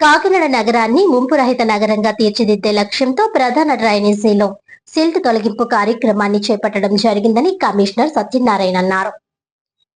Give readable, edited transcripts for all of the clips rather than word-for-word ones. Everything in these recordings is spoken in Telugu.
కాకినాడ నగరాన్ని ముంపు రహిత నగరంగా తీర్చిదిద్దే లక్ష్యంతో ప్రధాన డ్రైనేజీలో సిల్ట్ తొలగింపు కార్యక్రమాన్ని చేపట్టడం జరిగిందని కమిషనర్ సత్యనారాయణ అన్నారు.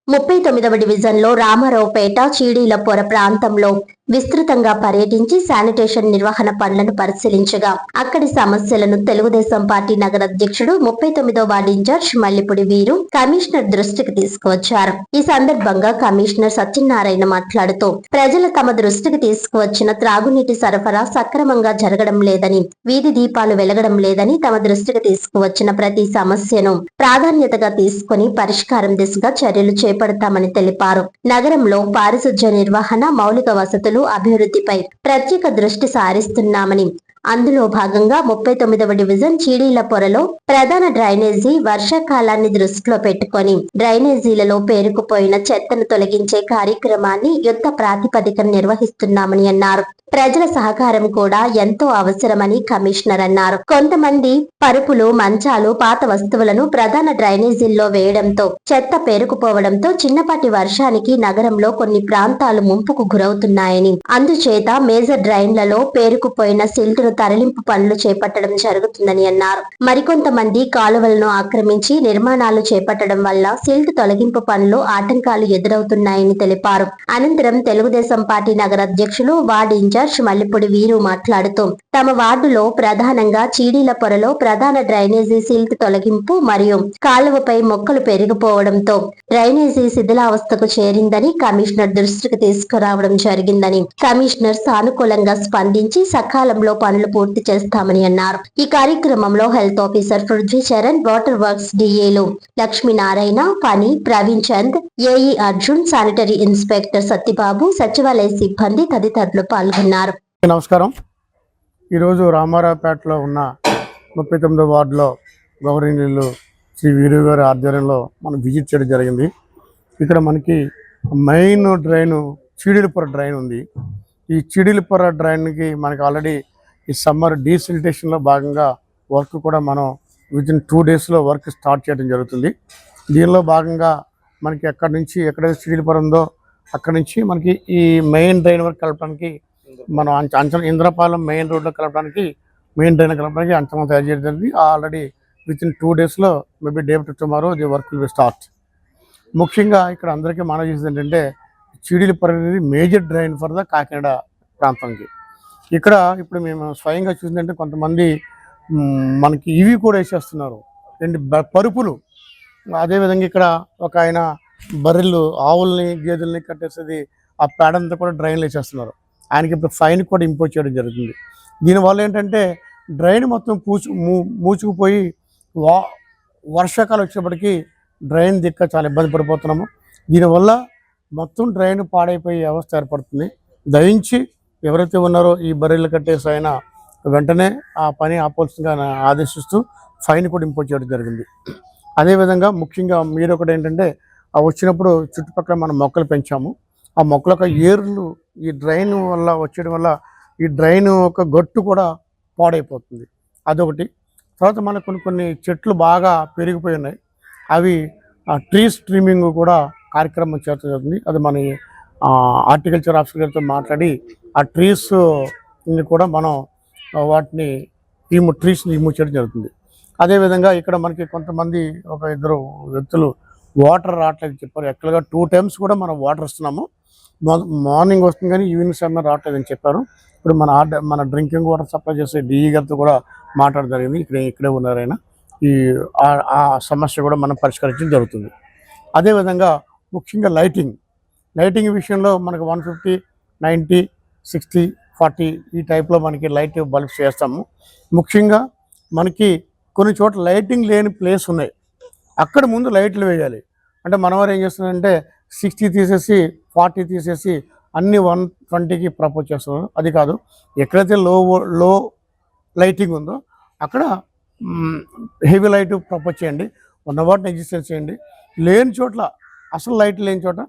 39వ డివిజన్లో రామారావుపేట చీడీలపొర ప్రాంతంలో విస్తృతంగా పర్యటించి శానిటేషన్ నిర్వహణ పనులను పరిశీలించగా అక్కడి సమస్యలను తెలుగుదేశం పార్టీ నగర అధ్యక్షుడు 39వ వార్డు ఇన్ఛార్జ్ మల్లిపుడి వీరు కమిషనర్ దృష్టికి తీసుకువచ్చారు. ఈ సందర్భంగా కమిషనర్ సత్యనారాయణ మాట్లాడుతూ ప్రజలు తమ దృష్టికి తీసుకువచ్చిన త్రాగునీటి సరఫరా సక్రమంగా జరగడం లేదని, వీధి దీపాలు వెలగడం లేదని, తమ దృష్టికి తీసుకువచ్చిన ప్రతి సమస్యను ప్రాధాన్యతగా తీసుకుని పరిష్కారం దిశగా చర్యలు చేపడతామని తెలిపారు. నగరంలో పారిశుధ్య నిర్వహణ, మౌలిక వసతులు అభివృద్ధిపై ప్రత్యేక దృష్టి సారిస్తున్నామని, అందులో భాగంగా 39వ డివిజన్ చీడీలపొరలో ప్రధాన డ్రైనేజీ వర్షాకాలాన్ని దృష్టిలో పెట్టుకొని డ్రైనేజీలలో పేరుకుపోయిన చెత్తను తొలగించే కార్యక్రమాన్ని యుద్ధ ప్రాతిపదికన నిర్వహిస్తున్నామని అన్నారు. ప్రజల సహకారం కూడా ఎంతో అవసరమని కమిషనర్ అన్నారు. కొంతమంది పరుపులు, మంచాలు, పాత వస్తువులను ప్రధాన డ్రైనేజీల్లో వేయడంతో చెత్త పేరుకుపోవడంతో చిన్నపాటి వర్షానికి నగరంలో కొన్ని ప్రాంతాలు ముంపుకు గురవుతున్నాయని, అందుచేత మేజర్ డ్రైన్లలో పేరుకుపోయిన సిల్టును తరలింపు పనులు చేపట్టడం జరుగుతుందని అన్నారు. మరికొంతమంది కాలువలను ఆక్రమించి నిర్మాణాలు చేపట్టడం వల్ల సిల్ట్ తొలగింపు పనులు ఆటంకాలు ఎదురవుతున్నాయని తెలిపారు. అనంతరం తెలుగుదేశం పార్టీ నగర అధ్యక్షులు వార్డు ఇన్ఛార్జ్ మల్లిపుడి వీరు మాట్లాడుతూ తమ వార్డులో ప్రధానంగా చీడీలపొరలో ప్రధాన డ్రైనేజీ సిల్ట్ తొలగింపు మరియు కాలువపై మొక్కలు పెరిగిపోవడంతో డ్రైనేజీ శిథిలావస్థకు చేరిందని కమిషనర్ దృష్టికి తీసుకురావడం జరిగిందని, కమిషనర్ సానుకూలంగా స్పందించి సకాలంలో పనులు పూర్తి చేస్తామని అన్నారు. ఈ కార్యక్రమంలో health officer Prithvi Charan, water works డిఏలు Lakshminarayana, Phani, Praveen Chand, AE Arjun, sanitary inspector Satyababu, సచివాలయ సిబ్బంది తదితరులు పాల్గొన్నారు. నమస్కారం. ఈరోజు రామారావుపేటలో ఉన్న 39వ వార్డులో గౌరవనీయులు శ్రీ వీరు గారి ఆధ్వర్యంలో మనం విజిట్ చేయడం జరిగింది. ఇక్కడ మనకి మెయిన్ డ్రైన్ చీడీలపొర డ్రైన్ ఉంది. ఈ చీడీలపొర డ్రైన్కి మనకి ఆల్రెడీ ఈ సమ్మర్ డీసిల్టేషన్లో భాగంగా వర్క్ కూడా మనం వితిన్ 2 డేస్లో వర్క్ స్టార్ట్ చేయడం జరుగుతుంది. దీనిలో భాగంగా మనకి ఎక్కడి నుంచి ఎక్కడైతే చీడీలపొర ఉందో అక్కడి నుంచి మనకి ఈ మెయిన్ డ్రైన్ వరకు కలపడానికి మనం అంచనా ఇంద్రపాలెం మెయిన్ రోడ్లో కలపడానికి మెయిన్ డ్రైన్ కలపడానికి అంచనా తయారు చేయడం జరిగింది. ఆల్రెడీ వితిన్ 2 డేస్లో maybe day after tomorrow the work will start. ముఖ్యంగా ఇక్కడ అందరికీ మనవి చేసేది ఏంటంటే చీడీలపొర అనేది major drain for the Kakinada ప్రాంతానికి. ఇక్కడ ఇప్పుడు మేము స్వయంగా చూసిందంటే కొంతమంది మనకి ఇవి కూడా వేసేస్తున్నారు, రెండు పరుపులు. అదేవిధంగా ఇక్కడ ఒక ఆయన బర్రెలు, ఆవుల్ని, గేదెల్ని కట్టేసేది ఆ పేడంతా కూడా డ్రైన్లు వేసేస్తున్నారు. ఆయనకి ఇప్పుడు ఫైన్ కూడా ఇంపోజ్ చేయడం జరుగుతుంది. దీనివల్ల ఏంటంటే డ్రైన్ మొత్తం మూచుకుపోయి వర్షాకాలం వచ్చేప్పటికీ డ్రైన్ దిక్క చాలా ఇబ్బంది పడిపోతున్నాము. దీనివల్ల మొత్తం డ్రైన్ పాడైపోయే వ్యవస్థ ఏర్పడుతుంది. దయించి ఎవరైతే ఉన్నారో ఈ బర్రెలు కట్టేసి ఆయన వెంటనే ఆ పని ఆపాల్సిందిగా ఆదేశిస్తూ ఫైన్ కూడా ఇంపోజ్ చేయడం జరిగింది. అదేవిధంగా ముఖ్యంగా మీరు ఒకటి ఏంటంటే వచ్చినప్పుడు చుట్టుపక్కల మనం మొక్కలు పెంచాము. ఆ మొక్కల యొక్క ఏర్లు ఈ డ్రైన్ వల్ల వచ్చేయడం వల్ల ఈ డ్రైన్ ఒక గట్టు కూడా పాడైపోతుంది. అదొకటి. తర్వాత మనకు కొన్ని చెట్లు బాగా పెరిగిపోయి ఉన్నాయి. అవి ట్రీస్ ట్రిమ్మింగ్ కూడా కార్యక్రమం చేత జరుగుతుంది. అది మన హార్టికల్చర్ ఆఫీసర్ గారితో మాట్లాడి ఆ ట్రీస్ కూడా మనం వాటిని ట్రీస్ని రిమూవ్ చేయడం జరుగుతుంది. అదేవిధంగా ఇక్కడ మనకి కొంతమంది ఒక 2 వ్యక్తులు వాటర్ రావట్లేదు చెప్పారు. యాక్చువల్గా 2 టైమ్స్ కూడా మనం వాటర్ ఇస్తున్నాము. మార్నింగ్ వస్తుంది కానీ ఈవినింగ్ సమయం రావట్లేదని చెప్పారు. ఇప్పుడు మన డ్రింకింగ్ వాటర్ సప్లై చేసే డిఈ గారితో కూడా మాట్లాడడం జరిగింది. ఇక్కడే ఉన్నారు ఆయన. ఆ సమస్య కూడా మనం పరిష్కరించడం జరుగుతుంది. అదేవిధంగా ముఖ్యంగా లైటింగ్ విషయంలో మనకు 150, 90, 60, 40 ఈ టైప్లో మనకి లైట్ బల్బ్స్ చేస్తాము. ముఖ్యంగా మనకి కొన్ని చోట్ల లైటింగ్ లేని ప్లేస్ ఉన్నాయి, అక్కడ ముందు లైట్లు వేయాలి. అంటే మనవారు ఏం చేస్తున్నారంటే 60 తీసేసి 40 తీసేసి అన్ని 120కి ప్రపోజ్ చేస్తున్నారు. అది కాదు, ఎక్కడైతే లో లైటింగ్ ఉందో అక్కడ హెవీ లైట్ ప్రపోజ్ చేయండి. ఉన్న వాటిని ఎగ్జిస్టెన్స్ చేయండి. లేని చోట్ల, అసలు లైట్ లేని చోట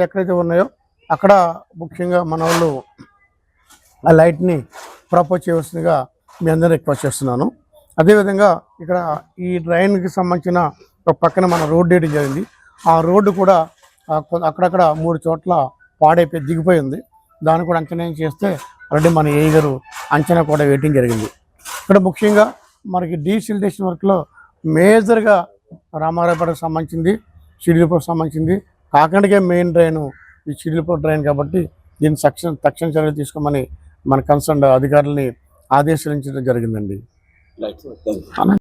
ఎక్కడైతే ఉన్నాయో అక్కడ ముఖ్యంగా మన వాళ్ళు ఆ లైట్ని ప్రపోజ్ చేయవలసిందిగా మీ అందరూ రిక్వెస్ట్ చేస్తున్నాను. అదేవిధంగా ఇక్కడ ఈ డ్రైన్కి సంబంధించిన ఒక పక్కన మన రోడ్డు వేయడం జరిగింది. ఆ రోడ్డు కూడా అక్కడక్కడ 3 చోట్ల పాడైపోయి దిగిపోయి ఉంది. దాన్ని కూడా అంచనా చేస్తే ఆల్రెడీ మన ఏఈ గారు అంచనా కూడా వేయటం జరిగింది. ఇక్కడ ముఖ్యంగా మనకి డీసిల్టేషన్ వర్క్లో మేజర్గా రామారావుపేటకు సంబంధించింది, షిడిలిపూర్ సంబంధించింది, కాకినాడకే మెయిన్ డ్రైన్ ఈ షిడిలిపూర్ డ్రైన్ కాబట్టి దీన్ని తక్షణ చర్యలు తీసుకోమని మన కన్సర్న్ అధికారులని ఆదేశించడం జరిగిందండి.